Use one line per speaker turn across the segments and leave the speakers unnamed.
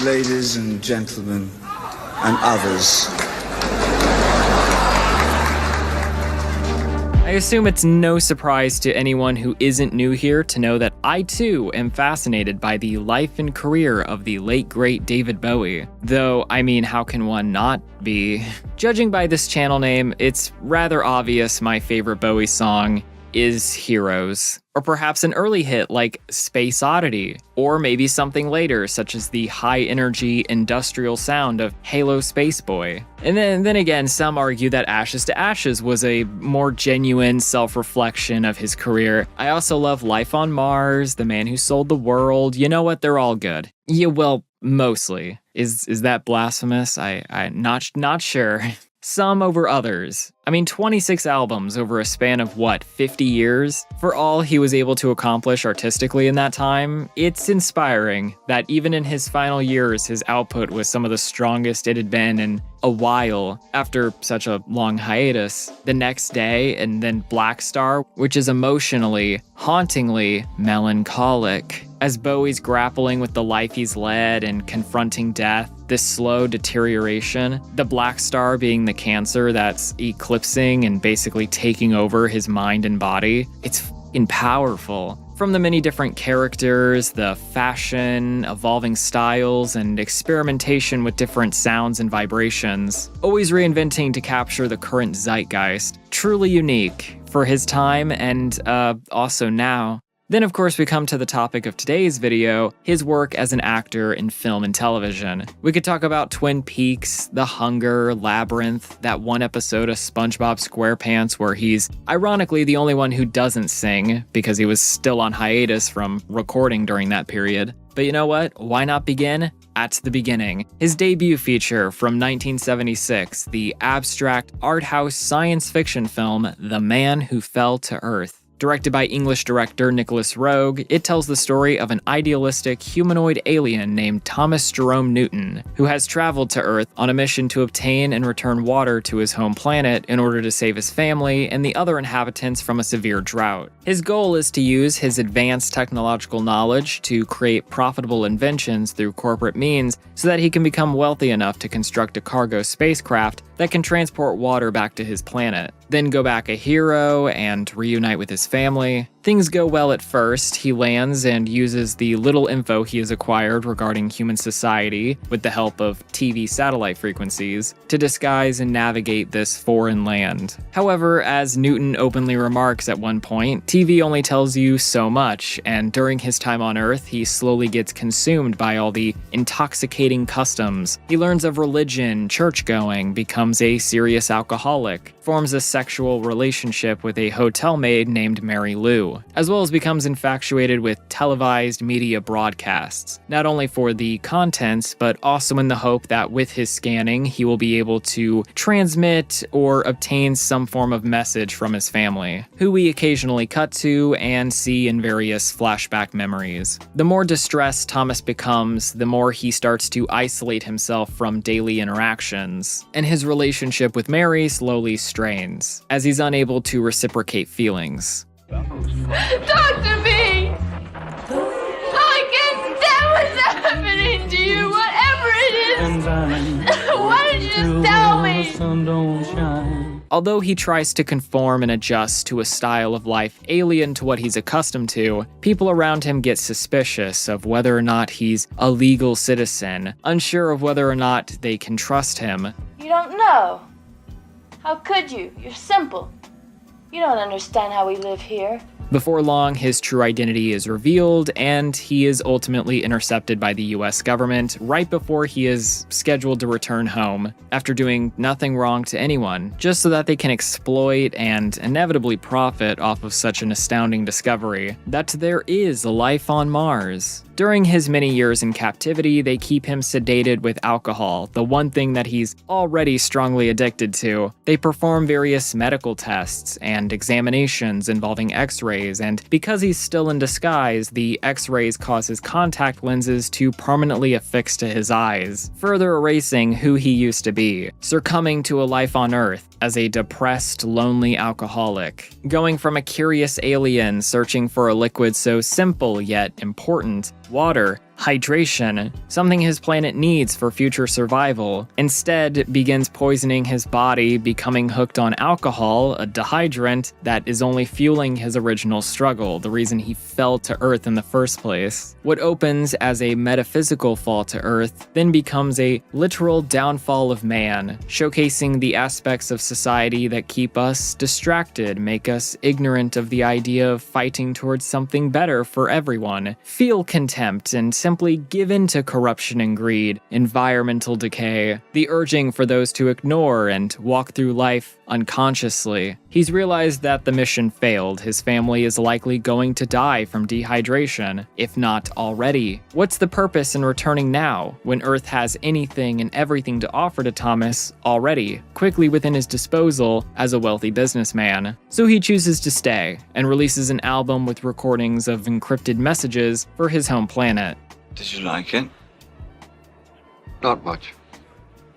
ladies and gentlemen, and others.
I assume it's no surprise to anyone who isn't new here to know that I too am fascinated by the life and career of the late great David Bowie. Though, I mean, how can one not be? Judging by this channel name, it's rather obvious my favorite Bowie song is Heroes. Or perhaps an early hit like Space Oddity, or maybe something later such as the high-energy industrial sound of Halo Space Boy. And then again, some argue that Ashes to Ashes was a more genuine self-reflection of his career. I also love Life on Mars, The Man Who Sold the World. You know what? They're all good. Yeah, well, mostly. Is that blasphemous? I'm not sure. Some over others. I mean, 26 albums over a span of, 50 years? For all he was able to accomplish artistically in that time, it's inspiring that even in his final years, his output was some of the strongest it had been in a while after such a long hiatus. The Next Day and then Black Star, which is emotionally, hauntingly melancholic. As Bowie's grappling with the life he's led and confronting death, this slow deterioration, the Black Star being the cancer that's eclipsing and basically taking over his mind and body, it's f***ing powerful. From the many different characters, the fashion, evolving styles, and experimentation with different sounds and vibrations, always reinventing to capture the current zeitgeist. Truly unique for his time and also now. Then of course we come to the topic of today's video, his work as an actor in film and television. We could talk about Twin Peaks, The Hunger, Labyrinth, that one episode of SpongeBob SquarePants where he's ironically the only one who doesn't sing because he was still on hiatus from recording during that period. But you know what? Why not begin at the beginning? His debut feature from 1976, the abstract art house science fiction film, The Man Who Fell to Earth. Directed by English director Nicholas Roeg, it tells the story of an idealistic humanoid alien named Thomas Jerome Newton, who has traveled to Earth on a mission to obtain and return water to his home planet in order to save his family and the other inhabitants from a severe drought. His goal is to use his advanced technological knowledge to create profitable inventions through corporate means so that he can become wealthy enough to construct a cargo spacecraft that can transport water back to his planet. Then go back a hero and reunite with his family. Things go well at first. He lands and uses the little info he has acquired regarding human society, with the help of TV satellite frequencies, to disguise and navigate this foreign land. However, as Newton openly remarks at one point, TV only tells you so much, and during his time on Earth, he slowly gets consumed by all the intoxicating customs. He learns of religion, church-going, becomes a serious alcoholic, forms a sexual relationship with a hotel maid named Mary Lou, as well as becomes infatuated with televised media broadcasts, not only for the contents, but also in the hope that with his scanning, he will be able to transmit or obtain some form of message from his family, who we occasionally cut to and see in various flashback memories. The more distressed Thomas becomes, the more he starts to isolate himself from daily interactions, and his relationship with Mary slowly strains, as he's unable to reciprocate feelings.
Talk to me! I can stand what's happening to you, whatever it is! Why did you just tell me?
Although he tries to conform and adjust to a style of life alien to what he's accustomed to, people around him get suspicious of whether or not he's a legal citizen, unsure of whether or not they can trust him.
You don't know. How could you? You're simple. You don't understand how we live here.
Before long, his true identity is revealed, and he is ultimately intercepted by the US government right before he is scheduled to return home, after doing nothing wrong to anyone, just so that they can exploit and inevitably profit off of such an astounding discovery, that there is a life on Mars. During his many years in captivity, they keep him sedated with alcohol, the one thing that he's already strongly addicted to. They perform various medical tests and examinations involving x-rays, and because he's still in disguise, the x-rays cause his contact lenses to permanently affix to his eyes, further erasing who he used to be, succumbing to a life on Earth as a depressed, lonely alcoholic, going from a curious alien searching for a liquid so simple yet important, water, hydration, something his planet needs for future survival. Instead, begins poisoning his body, becoming hooked on alcohol, a dehydrant that is only fueling his original struggle, the reason he fell to Earth in the first place. What opens as a metaphysical fall to Earth then becomes a literal downfall of man, showcasing the aspects of society that keep us distracted, make us ignorant of the idea of fighting towards something better for everyone, feel contempt, and simply give in to corruption and greed, environmental decay, the urging for those to ignore and walk through life unconsciously. He's realized that the mission failed. His family is likely going to die from dehydration, if not already. What's the purpose in returning now, when Earth has anything and everything to offer to Thomas already, quickly within his disposal as a wealthy businessman? So he chooses to stay, and releases an album with recordings of encrypted messages for his home planet.
Did you like it?
Not much.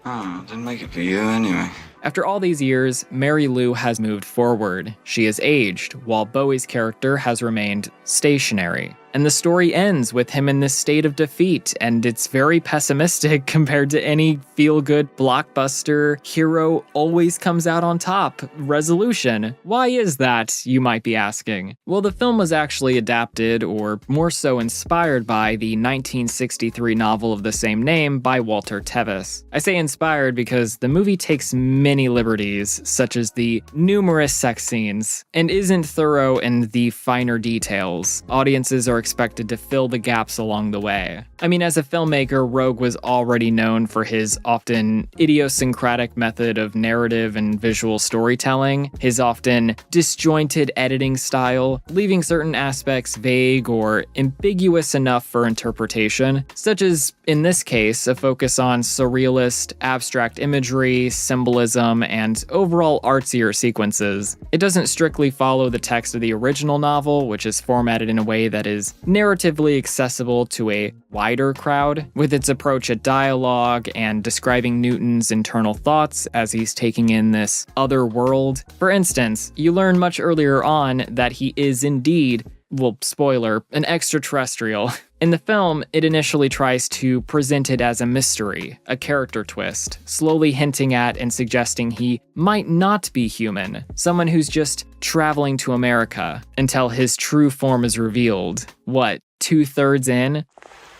Oh, didn't make it for you anyway.
After all these years, Mary Lou has moved forward. She has aged, while Bowie's character has remained stationary. And the story ends with him in this state of defeat, and it's very pessimistic compared to any feel-good blockbuster hero always comes out on top resolution. Why is that, you might be asking? Well, the film was actually adapted, or more so inspired by, the 1963 novel of the same name by Walter Tevis. I say inspired because the movie takes many liberties, such as the numerous sex scenes, and isn't thorough in the finer details. Audiences are expected to fill the gaps along the way. I mean, as a filmmaker, Roeg was already known for his often idiosyncratic method of narrative and visual storytelling, his often disjointed editing style, leaving certain aspects vague or ambiguous enough for interpretation, such as, in this case, a focus on surrealist, abstract imagery, symbolism, and overall artsier sequences. It doesn't strictly follow the text of the original novel, which is formatted in a way that is narratively accessible to a wider crowd, with its approach at dialogue and describing Newton's internal thoughts as he's taking in this other world. For instance, you learn much earlier on that he is indeed, well, spoiler, an extraterrestrial. In the film, it initially tries to present it as a mystery, a character twist, slowly hinting at and suggesting he might not be human, someone who's just traveling to America, until his true form is revealed. What, 2/3 in?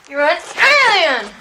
You're an alien!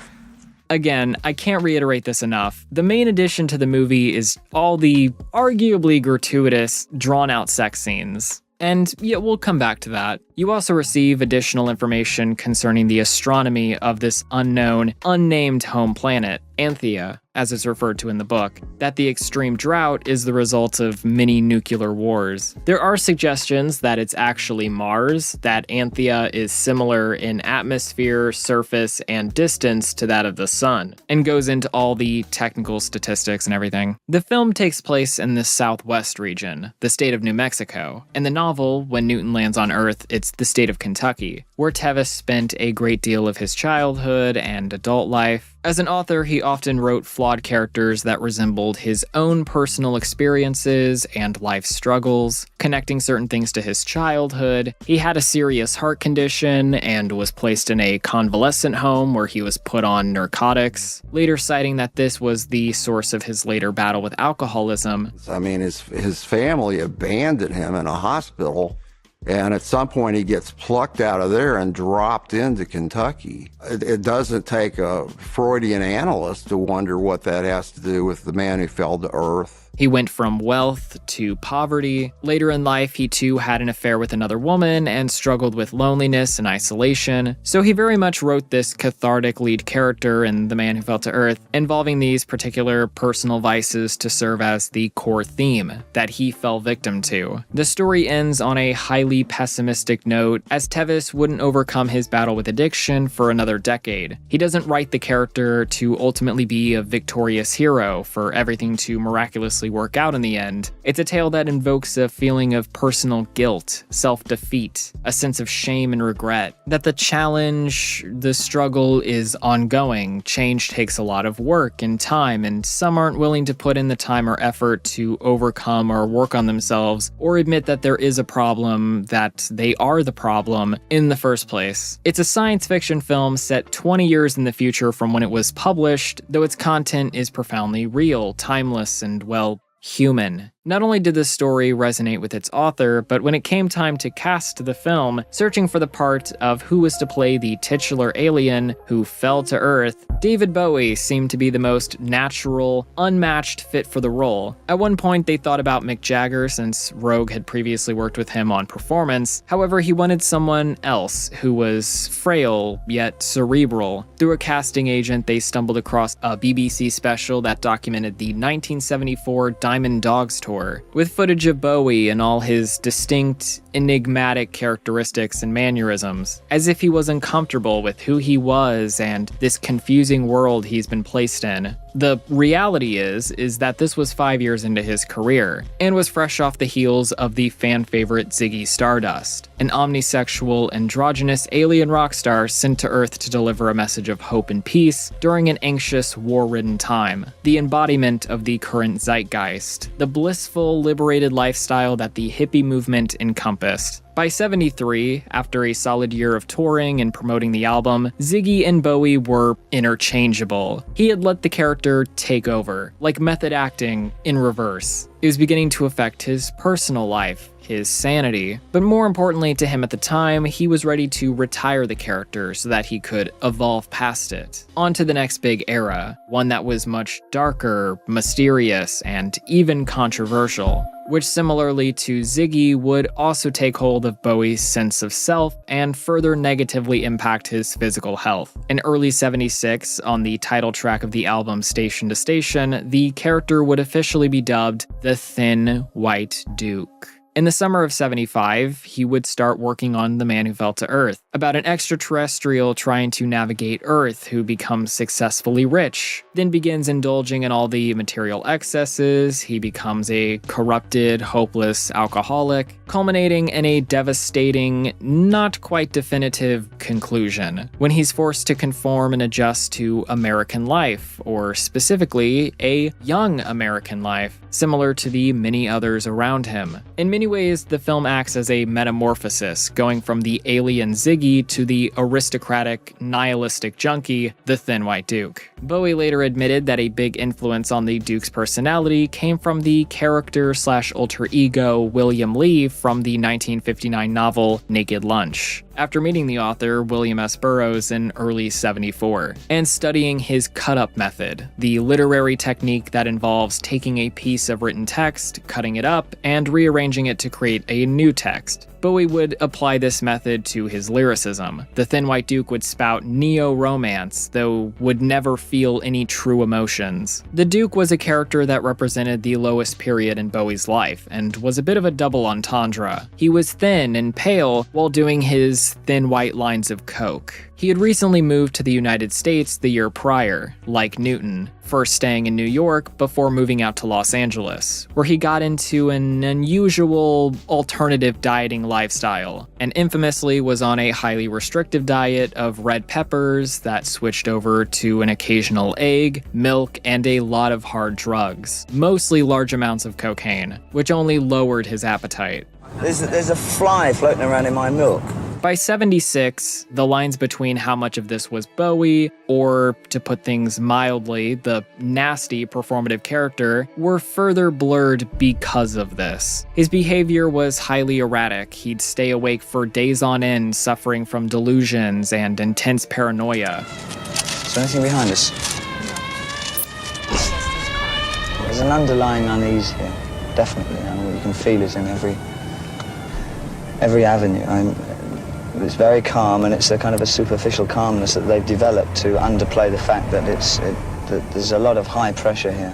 Again, I can't reiterate this enough. The main addition to the movie is all the arguably gratuitous, drawn-out sex scenes. And yeah, we'll come back to that. You also receive additional information concerning the astronomy of this unknown, unnamed home planet, Anthea, as is referred to in the book, that the extreme drought is the result of many nuclear wars. There are suggestions that it's actually Mars, that Anthea is similar in atmosphere, surface, and distance to that of the sun, and goes into all the technical statistics and everything. The film takes place in the southwest region, the state of New Mexico. In the novel, when Newton lands on Earth, it's the state of Kentucky, where Tevis spent a great deal of his childhood and adult life. As an author, he often wrote flawed characters that resembled his own personal experiences and life struggles, connecting certain things to his childhood. He had a serious heart condition and was placed in a convalescent home where he was put on narcotics, later citing that this was the source of his later battle with alcoholism.
I mean, his family abandoned him in a hospital, and at some point he gets plucked out of there and dropped into Kentucky. It doesn't take a Freudian analyst to wonder what that has to do with the man who fell to Earth.
He went from wealth to poverty. Later in life, he too had an affair with another woman and struggled with loneliness and isolation. So he very much wrote this cathartic lead character in The Man Who Fell to Earth, involving these particular personal vices to serve as the core theme that he fell victim to. The story ends on a highly pessimistic note, as Tevis wouldn't overcome his battle with addiction for another decade. He doesn't write the character to ultimately be a victorious hero, for everything to miraculously actually work out in the end. It's a tale that invokes a feeling of personal guilt, self-defeat, a sense of shame and regret. That the challenge, the struggle is ongoing. Change takes a lot of work and time, and some aren't willing to put in the time or effort to overcome or work on themselves, or admit that there is a problem, that they are the problem in the first place. It's a science fiction film set 20 years in the future from when it was published, though its content is profoundly real, timeless, and, well, human. Not only did this story resonate with its author, but when it came time to cast the film, searching for the part of who was to play the titular alien who fell to Earth, David Bowie seemed to be the most natural, unmatched fit for the role. At one point, they thought about Mick Jagger, since Rogue had previously worked with him on Performance. However, he wanted someone else who was frail, yet cerebral. Through a casting agent, they stumbled across a BBC special that documented the 1974 Diamond Dogs tour, with footage of Bowie and all his distinct, enigmatic characteristics and mannerisms, as if he was uncomfortable with who he was and this confusing world he's been placed in. The reality is that this was 5 years into his career, and was fresh off the heels of the fan favorite Ziggy Stardust, an omnisexual, androgynous alien rock star sent to Earth to deliver a message of hope and peace during an anxious, war-ridden time, the embodiment of the current zeitgeist, the blissful, liberated lifestyle that the hippie movement encompassed. By 73, after a solid year of touring and promoting the album, Ziggy and Bowie were interchangeable. He had let the character take over, like method acting in reverse. It was beginning to affect his personal life, his sanity, but more importantly to him at the time, he was ready to retire the character so that he could evolve past it. On to the next big era, one that was much darker, mysterious, and even controversial, which similarly to Ziggy would also take hold of Bowie's sense of self and further negatively impact his physical health. In early '76, on the title track of the album Station to Station, the character would officially be dubbed the Thin White Duke. In the summer of '75, he would start working on The Man Who Fell to Earth, about an extraterrestrial trying to navigate Earth who becomes successfully rich, then begins indulging in all the material excesses. He becomes a corrupted, hopeless alcoholic, culminating in a devastating, not quite definitive conclusion, when he's forced to conform and adjust to American life, or specifically, a young American life, similar to the many others around him. In many ways, the film acts as a metamorphosis, going from the alien Ziggy to the aristocratic, nihilistic junkie, the Thin White Duke. Bowie later admitted that a big influence on the Duke's personality came from the character/alter ego William Lee from the 1959 novel Naked Lunch, after meeting the author, William S. Burroughs, in early '74, and studying his cut-up method, the literary technique that involves taking a piece of written text, cutting it up, and rearranging it to create a new text. Bowie would apply this method to his lyricism. The Thin White Duke would spout neo-romance, though would never feel any true emotions. The Duke was a character that represented the lowest period in Bowie's life, and was a bit of a double entendre. He was thin and pale while doing his thin white lines of coke. He had recently moved to the United States the year prior, like Newton, first staying in New York before moving out to Los Angeles, where he got into an unusual alternative dieting lifestyle, and infamously was on a highly restrictive diet of red peppers that switched over to an occasional egg, milk, and a lot of hard drugs, mostly large amounts of cocaine, which only lowered his appetite.
There's a fly floating around in my milk.
By '76, the lines between how much of this was Bowie, or, to put things mildly, the nasty performative character, were further blurred because of this. His behavior was highly erratic. He'd stay awake for days on end, suffering from delusions and intense paranoia.
Is there anything behind us? There's an underlying unease here, definitely. I mean, what you can feel is in every avenue. It's very calm, and it's a kind of a superficial calmness that they've developed to underplay the fact that that there's a lot of high pressure here.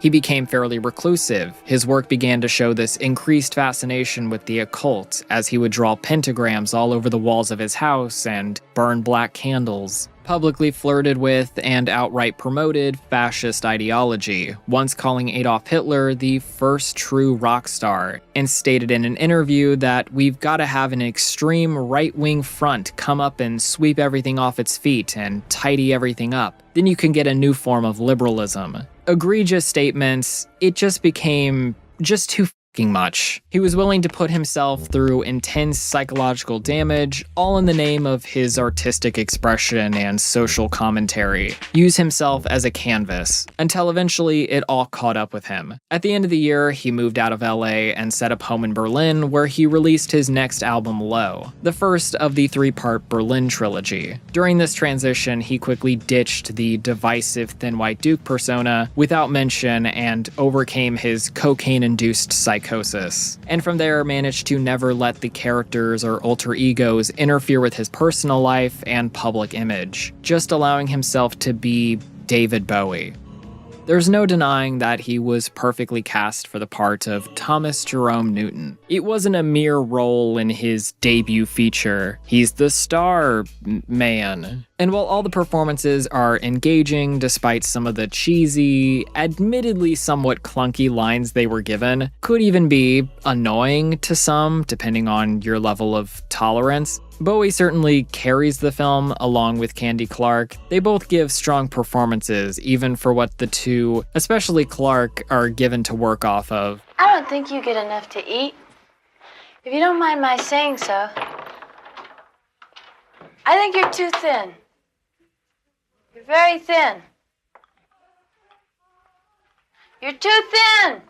he became fairly reclusive. His work began to show this increased fascination with the occult, as he would draw pentagrams all over the walls of his house and burn black candles. Publicly flirted with and outright promoted fascist ideology, once calling Adolf Hitler the first true rock star, and stated in an interview that we've got to have an extreme right-wing front come up and sweep everything off its feet and tidy everything up. Then you can get a new form of liberalism. Egregious statements, it just became just too much. He was willing to put himself through intense psychological damage, all in the name of his artistic expression and social commentary. Use himself as a canvas, until eventually it all caught up with him. At the end of the year, he moved out of LA and set up home in Berlin, where he released his next album, Low, the first of the 3-part Berlin trilogy. During this transition, he quickly ditched the divisive Thin White Duke persona without mention and overcame his cocaine-induced psychosis. And from there managed to never let the characters or alter egos interfere with his personal life and public image, just allowing himself to be David Bowie. There's no denying that he was perfectly cast for the part of Thomas Jerome Newton. It wasn't a mere role in his debut feature. He's the star man. And while all the performances are engaging despite some of the cheesy, admittedly somewhat clunky lines they were given, could even be annoying to some depending on your level of tolerance, Bowie certainly carries the film along with Candy Clark. They both give strong performances, even for what the two, especially Clark, are given to work off of.
I don't think you get enough to eat. If you don't mind my saying so. I think you're too thin. You're very thin. You're too thin!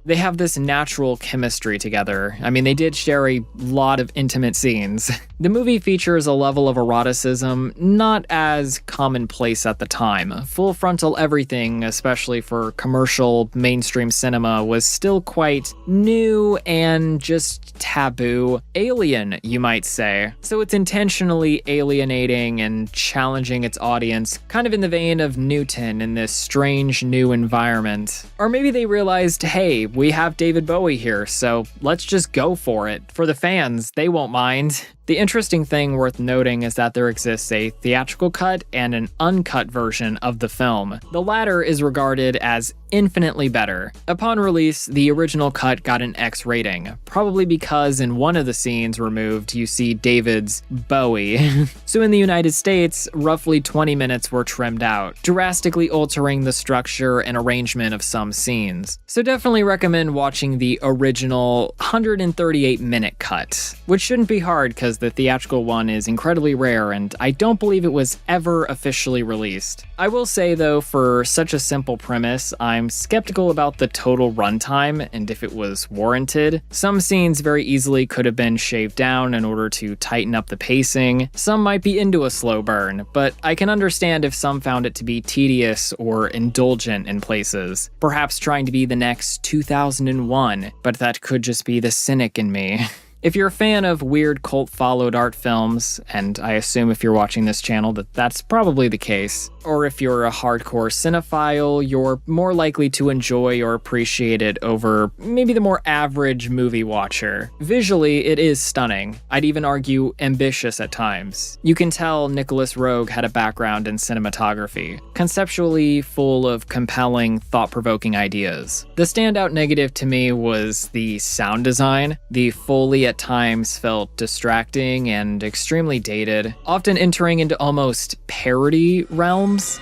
They have this natural chemistry together. I mean, they did share a lot of intimate scenes. The movie features a level of eroticism not as commonplace at the time. Full frontal everything, especially for commercial mainstream cinema, was still quite new and just taboo. Alien, you might say. So it's intentionally alienating and challenging its audience, kind of in the vein of Newton in this strange new environment. Or maybe they realized, hey, we have David Bowie here, so let's just go for it. For the fans, they won't mind. The interesting thing worth noting is that there exists a theatrical cut and an uncut version of the film. The latter is regarded as infinitely better. Upon release, the original cut got an X rating, probably because in one of the scenes removed, you see David's Bowie. So in the United States, roughly 20 minutes were trimmed out, drastically altering the structure and arrangement of some scenes. So definitely recommend watching the original 138-minute cut, which shouldn't be hard because the theatrical one is incredibly rare and I don't believe it was ever officially released. I will say though, for such a simple premise, I'm skeptical about the total runtime and if it was warranted. Some scenes very easily could have been shaved down in order to tighten up the pacing. Some might be into a slow burn, but I can understand if some found it to be tedious or indulgent in places. Perhaps trying to be the next 2001, but that could just be the cynic in me. If you're a fan of weird cult-followed art films, and I assume if you're watching this channel that that's probably the case, or if you're a hardcore cinephile, you're more likely to enjoy or appreciate it over maybe the more average movie watcher. Visually, it is stunning. I'd even argue ambitious at times. You can tell Nicholas Roeg had a background in cinematography, conceptually full of compelling, thought-provoking ideas. The standout negative to me was the sound design. The Foley at times felt distracting and extremely dated, often entering into almost parody realms.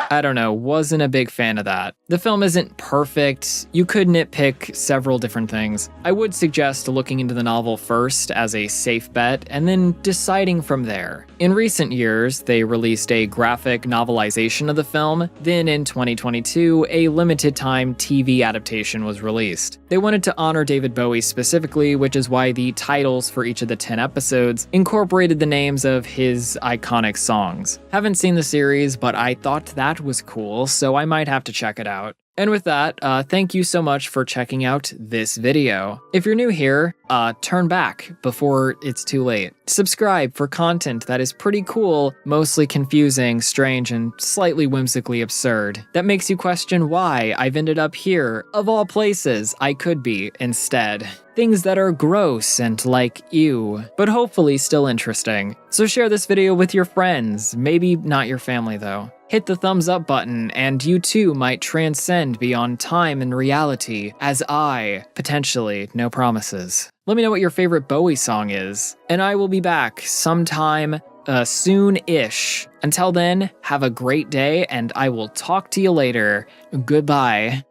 I don't know, wasn't a big fan of that. The film isn't perfect. You could nitpick several different things. I would suggest looking into the novel first as a safe bet and then deciding from there. In recent years, they released a graphic novelization of the film. Then in 2022, a limited-time TV adaptation was released. They wanted to honor David Bowie specifically, which is why the titles for each of the 10 episodes incorporated the names of his iconic songs. Haven't seen the series, but I thought that that was cool, so I might have to check it out. And with that, thank you so much for checking out this video. If you're new here, turn back before it's too late. Subscribe for content that is pretty cool, mostly confusing, strange, and slightly whimsically absurd. That makes you question why I've ended up here, of all places I could be instead. Things that are gross and like ew, but hopefully still interesting. So share this video with your friends, maybe not your family though. Hit the thumbs up button and you too might transcend beyond time and reality, as I, potentially, no promises. Let me know what your favorite Bowie song is, and I will be back sometime soon-ish. Until then, have a great day and I will talk to you later. Goodbye.